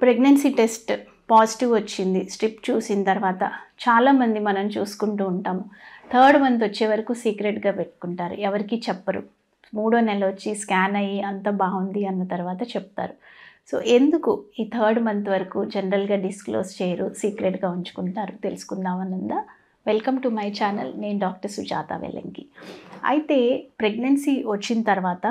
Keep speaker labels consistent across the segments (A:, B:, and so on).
A: Pregnancy test positive వచ్చింది strip చూసిన తర్వాత చాలామంది మనం చూసుకుంటూ ఉంటాము. 3rd మంత్ వచ్చే వరకు సీక్రెట్గా పెట్టుకుంటారు, ఎవరికి చెప్పరు. 3వ నెల వచ్చి స్కాన్ అయ్యి అంత బాగుంది అన్న తర్వాత చెప్తారు. సో ఎందుకు ఈ 3rd మంత్ వరకు జనరల్గా డిస్క్లోజ్ చేయరు, సీక్రెట్గా ఉంచుకుంటారు, తెలుసుకుందామనుందా? Welcome to my channel. నేను డాక్టర్ సుజాత వెల్లంకి. అయితే ప్రెగ్నెన్సీ వచ్చిన తర్వాత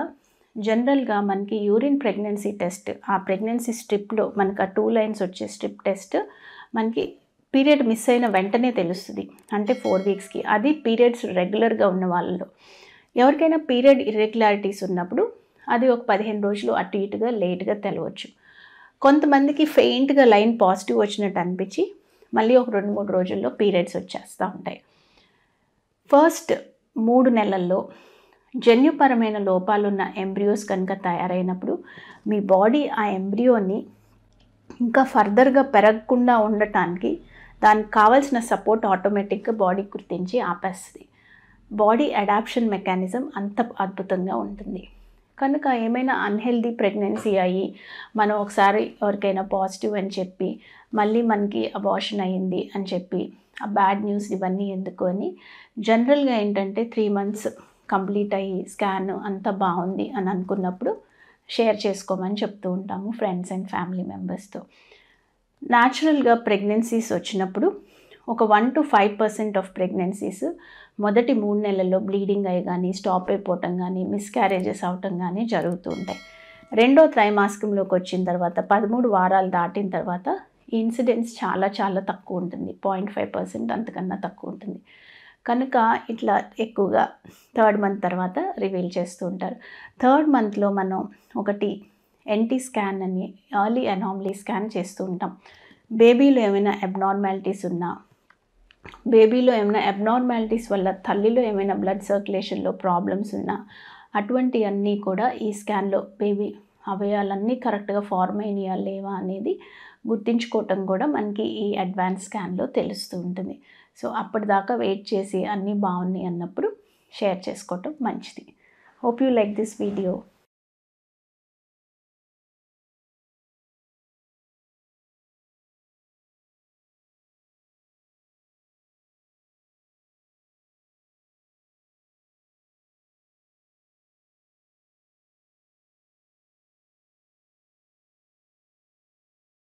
A: జనరల్గా మనకి యూరిన్ ప్రెగ్నెన్సీ టెస్ట్, ఆ ప్రెగ్నెన్సీ స్ట్రిప్లో మనకు ఆ 2 లైన్స్ వచ్చే స్ట్రిప్ టెస్ట్ మనకి పీరియడ్ మిస్ అయిన వెంటనే తెలుస్తుంది, అంటే 4 వీక్స్కి. అది పీరియడ్స్ రెగ్యులర్గా ఉన్న వాళ్ళలో. ఎవరికైనా పీరియడ్ ఇర్రెగ్యులారిటీస్ ఉన్నప్పుడు అది ఒక 15 రోజులు అటు ఇటుగా లేట్గా తెలవచ్చు. కొంతమందికి ఫెయింట్గా లైన్ పాజిటివ్ వచ్చినట్టు అనిపించి మళ్ళీ ఒక 2-3 రోజుల్లో పీరియడ్స్ వచ్చేస్తూ ఉంటాయి. ఫస్ట్ 3 నెలల్లో జన్యుపరమైన లోపాలున్న ఎంబ్రియోస్ కనుక తయారైనప్పుడు మీ బాడీ ఆ ఎంబ్రియోని ఇంకా ఫర్దర్గా పెరగకుండా ఉండటానికి దానికి కావాల్సిన సపోర్ట్ ఆటోమేటిక్గా బాడీ గుర్తించి ఆపేస్తుంది. బాడీ అడాప్షన్ మెకానిజం అంత అద్భుతంగా ఉంటుంది. కనుక ఏమైనా అన్హెల్దీ ప్రెగ్నెన్సీ అయ్యి మనం ఒకసారి ఎవరికైనా పాజిటివ్ అని చెప్పి మళ్ళీ మనకి అబార్షన్ అయ్యింది అని చెప్పి ఆ బ్యాడ్ న్యూస్ ఇవన్నీ ఎందుకు అని జనరల్గా ఏంటంటే 3 మంత్స్ కంప్లీట్ అయ్యి స్కాన్ అంతా బాగుంది అని అనుకున్నప్పుడు షేర్ చేసుకోమని చెప్తూ ఉంటాము ఫ్రెండ్స్ అండ్ ఫ్యామిలీ మెంబర్స్తో. న్యాచురల్గా ప్రెగ్నెన్సీస్ వచ్చినప్పుడు ఒక 1-5% ఆఫ్ ప్రెగ్నెన్సీస్ మొదటి 3 నెలల్లో బ్లీడింగ్ అయ్యి కానీ స్టాప్ అయిపోవటం కానీ మిస్క్యారేజెస్ అవటం కానీ జరుగుతూ ఉంటాయి. 2వ త్రైమాసికంలోకి వచ్చిన తర్వాత 13 వారాలు దాటిన తర్వాత ఈ ఇన్సిడెన్స్ చాలా చాలా తక్కువ ఉంటుంది, 0.5% అంతకన్నా తక్కువ ఉంటుంది. కనుక ఇట్లా ఎక్కువగా 3rd మంత్ తర్వాత రివీల్ చేస్తూ ఉంటారు. 3rd మంత్లో మనం ఒకటి ఎన్టీ స్కాన్ అని ఎర్లీ అనామలీ స్కాన్ చేస్తూ ఉంటాం. బేబీలో ఏమైనా అబ్నార్మాలిటీస్ ఉన్నా, బేబీలో ఏమైనా అబ్నార్మాలిటీస్ వల్ల తల్లిలో ఏమైనా బ్లడ్ సర్క్యులేషన్లో ప్రాబ్లమ్స్ ఉన్నా అటువంటివన్నీ కూడా ఈ స్కాన్లో బేబీ అవయవాలన్నీ కరెక్ట్గా ఫార్మ్ అయినాయా లేవా అనేది గుర్తించుకోవటం కూడా మనకి ఈ అడ్వాన్స్ స్కాన్లో తెలుస్తూ ఉంటుంది. సో అప్పటిదాకా వెయిట్ చేసి అన్నీ బాగున్నాయి అన్నప్పుడు షేర్ చేసుకోవటం మంచిది. Hope you like this video.